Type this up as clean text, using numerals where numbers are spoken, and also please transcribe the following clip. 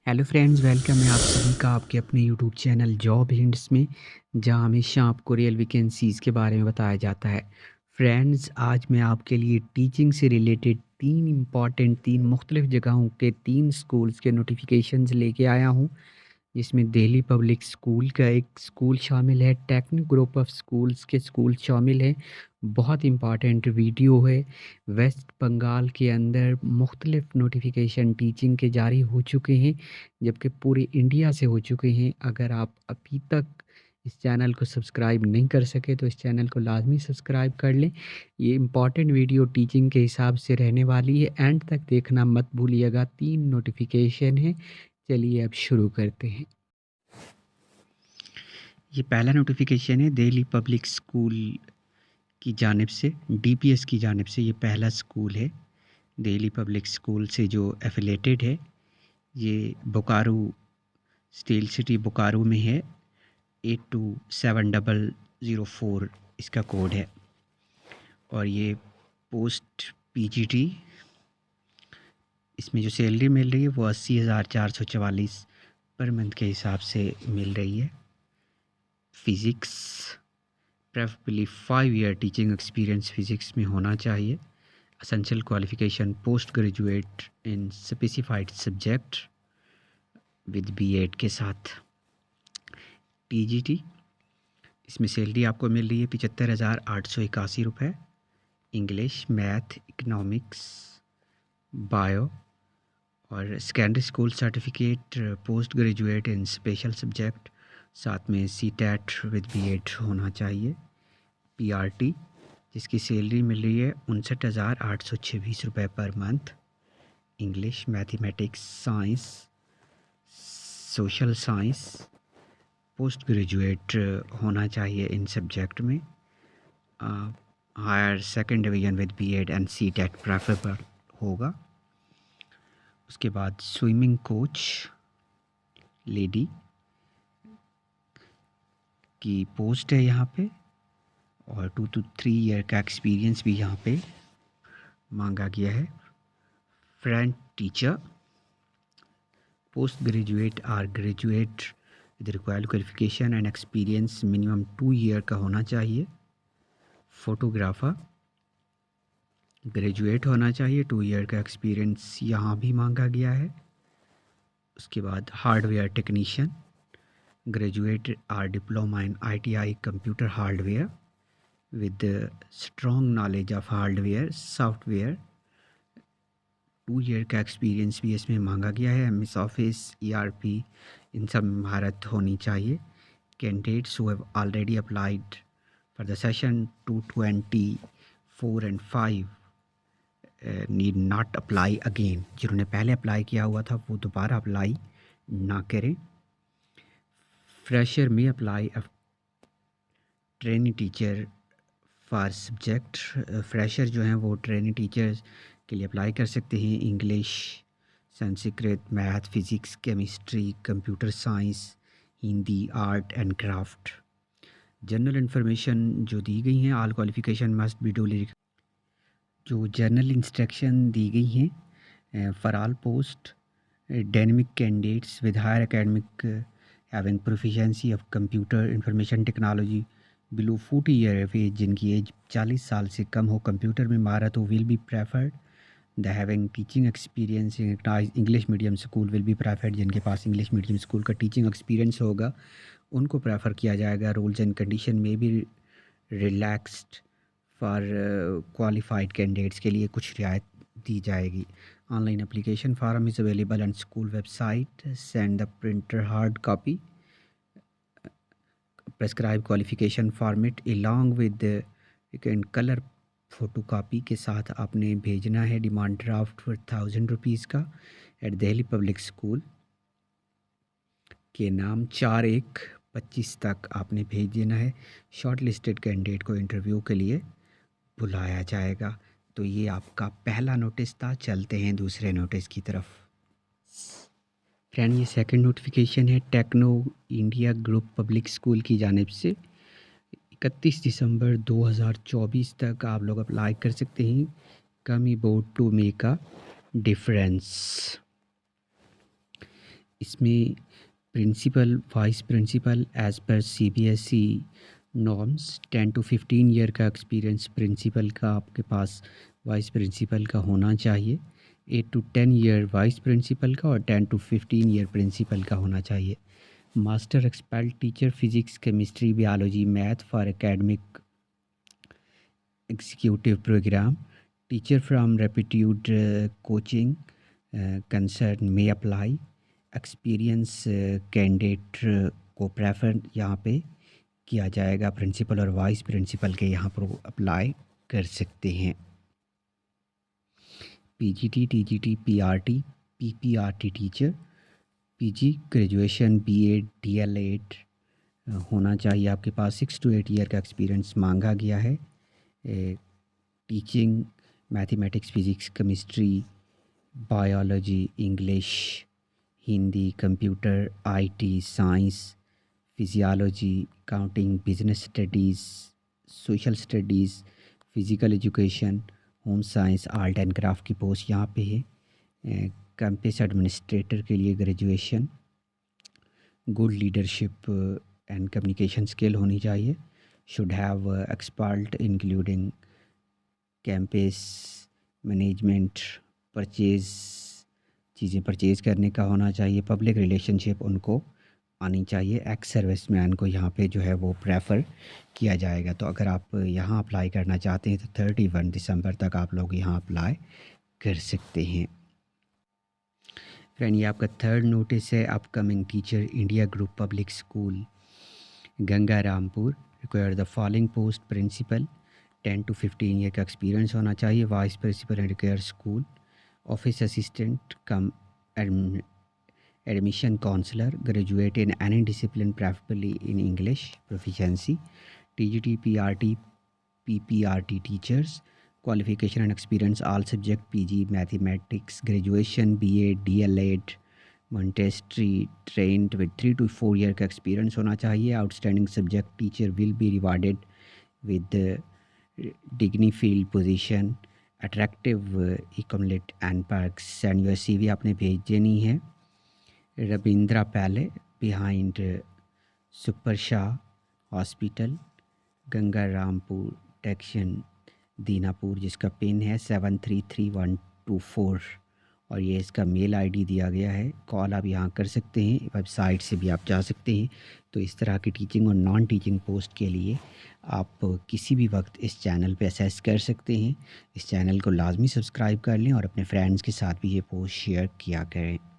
Hello friends, welcome है आप सभी का आपके अपने यूट्यूब चैनल जॉब हिंट्स में, जहां हमेशा आपको रियल वैकेंसीज़ के बारे में बताया जाता है। फ्रेंड्स, आज मैं आपके लिए टीचिंग से रिलेटेड तीन मुख्तलिफ जगहों के 3 स्कूल्स के नोटिफिकेशंस लेके आया हूं, जिसमें दिल्ली पब्लिक स्कूल का एक स्कूल शामिल है, टेक्निक ग्रुप ऑफ स्कूल्स के स्कूल शामिल हैं। बहुत इम्पॉर्टेंट वीडियो है। वेस्ट बंगाल के अंदर मुख्तलिफ नोटिफिकेशन टीचिंग के जारी हो चुके हैं, जबकि पूरे इंडिया से हो चुके हैं। अगर आप अभी तक इस चैनल को सब्सक्राइब नहीं कर सके तो इस चैनल को लाजमी सब्सक्राइब कर लें। ये इम्पॉर्टेंट वीडियो टीचिंग के हिसाब से रहने वाली है, एंड तक देखना मत भूलिएगा। 3 नोटिफिकेशन है। चलिए अब शुरू करते हैं। ये पहला नोटिफिकेशन है दिल्ली पब्लिक स्कूल की जानिब से, डीपीएस की जानिब से। ये पहला स्कूल है दिल्ली पब्लिक स्कूल से जो एफिलेटेड है। ये बोकारो, स्टील सिटी बोकारो में है। 827004 इसका कोड है। और ये पोस्ट पीजीटी, इसमें जो सैलरी मिल रही है वो 80,444 पर मंथ के हिसाब से मिल रही है। Physics, preferably 5 year teaching experience physics में होना चाहिए। Essential qualification post graduate in specified subject with BEd के साथ। टीजीटी, इसमें सैलरी आपको मिल रही है 75,881 रुपये। इंग्लिश, मैथ, इकोनॉमिक्स, बायो और secondary school certificate post graduate इन स्पेशल सब्जेक्ट, साथ में सीटेट विद बीएड होना चाहिए। पीआरटी, जिसकी सैलरी मिल रही है 59,826 रुपये पर month. English, mathematics, science, social science, post graduate होना चाहिए इन सब्जेक्ट में। Higher second division with BEd and CTET preferable होगा। उसके बाद स्विमिंग कोच लेडी की पोस्ट है यहाँ पे, और 2 to 3 ईयर का एक्सपीरियंस भी यहाँ पे मांगा गया है। फ्रेंच टीचर, पोस्ट ग्रेजुएट और graduate with required qualification and experience minimum 2 year का होना चाहिए। फोटोग्राफर, ग्रेजुएट होना चाहिए, 2 ईयर का एक्सपीरियंस यहाँ भी मांगा गया है। उसके बाद हार्डवेयर टेक्नीशियन, ग्रेजुएट और diploma in ITI computer hardware with strong knowledge of hardware software, 2 year का एक्सपीरियंस भी इसमें मांगा गया है। एमएस ऑफिस, ईआरपी, इन सब में महारत होनी चाहिए। Candidates who have already applied for the session 224 and 5 need not apply again. जिन्होंने पहले अप्लाई किया हुआ था वो दोबारा अप्लाई ना करें। फ्रेशर में apply training teacher for subject. Fresher जो हैं वो ट्रेनिंग टीचर्स के लिए अप्लाई कर सकते हैं। English, Sanskrit, math, physics, chemistry, computer science, Hindi, art and craft. General information जो दी गई हैं, all qualification must be duly. जो जनरल इंस्ट्रक्शन दी गई हैं for all post, dynamic candidates with higher academic having proficiency of computer information technology below 40 year of age, जिनकी age 40 साल से कम हो, कंप्यूटर में महारत हो, will be preferred. The having teaching experience in English medium school will be preferred. जिनके पास English medium school का टीचिंग एक्सपीरियंस होगा उनको प्रेफर किया जाएगा। रूल्स एंड कंडीशन में भी रिलैक्स्ड फॉर क्वालिफाइड कैंडिडेट्स के लिए कुछ रियायत दी जाएगी। Online application form is available on school website. Send the printer hard copy prescribe qualification format along with and colour photo copy के साथ आपने भेजना है। डिमांड ड्राफ्ट फॉर 1000 रुपीज़ का एट दिल्ली पब्लिक स्कूल के नाम 4/1/25 तक आपने भेज देना है। शॉर्ट लिस्टेड कैंडिडेट को इंटरव्यू के लिए बुलाया जाएगा। तो ये आपका पहला नोटिस था। चलते हैं दूसरे नोटिस की तरफ। फ्रेंड, ये सेकंड नोटिफिकेशन है Techno India group public school की जानिब से। 31 दिसंबर 2024 तक आप लोग अप्लाई कर सकते हैं। Come board to make a difference. इसमें principal, vice principal as per CBSE norms 10 to 15 year का एक्सपीरियंस प्रिंसिपल का आपके पास वाइस प्रिंसिपल का होना चाहिए। 8 टू 10 ईयर वाइस प्रिंसिपल का और 10 टू 15 ईयर प्रिंसिपल का होना चाहिए। Master expelled teacher physics, chemistry, biology, math for academic executive program. Teacher from reputed coaching concern may apply. Experience candidate को प्रेफर यहाँ पे किया जाएगा। प्रिंसिपल और वाइस प्रिंसिपल के यहाँ पर अप्लाई कर सकते हैं। PGT, TGT, PRT, PPRT teacher, PG graduation, BEd, DElEd होना चाहिए आपके पास। 6 टू 8 ईयर का एक्सपीरियंस मांगा गया है। Teaching mathematics, physics, chemistry, biology, English, Hindi, computer, IT, science, physiology, accounting, business studies, social studies, physical education, home science, art and craft की post यहाँ पे है। कैंपस एडमिनिस्ट्रेटर के लिए graduation, good leadership and communication skill होनी चाहिए। Should have expert including campus management, purchase, चीज़ें purchase करने का होना चाहिए। पब्लिक रिलेशनशिप उनको आनी चाहिए। एक्स सर्विसमैन को यहाँ पे जो है वो प्रेफर किया जाएगा। तो अगर आप यहाँ अप्लाई करना चाहते हैं तो 31 दिसंबर तक आप लोग यहाँ अप्लाई कर सकते हैं। फ्रेंड, ये आपका थर्ड नोटिस है। Upcoming teacher, India group public school, Gangarampur, require the following post: principal, 10 to 15 year का एक्सपीरियंस होना चाहिए। Vice principal and care school, office assistant cum admission counsellor, graduate in any discipline preferably in English proficiency. TGT, PRT, PPRT teachers, qualification and experience all subject PG mathematics, graduation, BEd, DElEd, montessori trained with 3 to 4 year का experience होना चाहिए। Outstanding subject teacher will be rewarded with dignified position, attractive emolument and perks and your CV आपने भेज देनी है। Rabindra Palli behind super Shah hospital, Gangarampur Dakshin, Dinajpur, जिसका pin है 733124 और ये इसका मेल आईडी दिया गया है। कॉल आप यहाँ कर सकते हैं, वेबसाइट से भी आप जा सकते हैं। तो इस तरह की टीचिंग और नॉन टीचिंग पोस्ट के लिए आप किसी भी वक्त इस चैनल पे असेस कर सकते हैं। इस चैनल को लाजमी सब्सक्राइब कर लें और अपने फ्रेंड्स के साथ भी ये पोस्ट शेयर किया करें।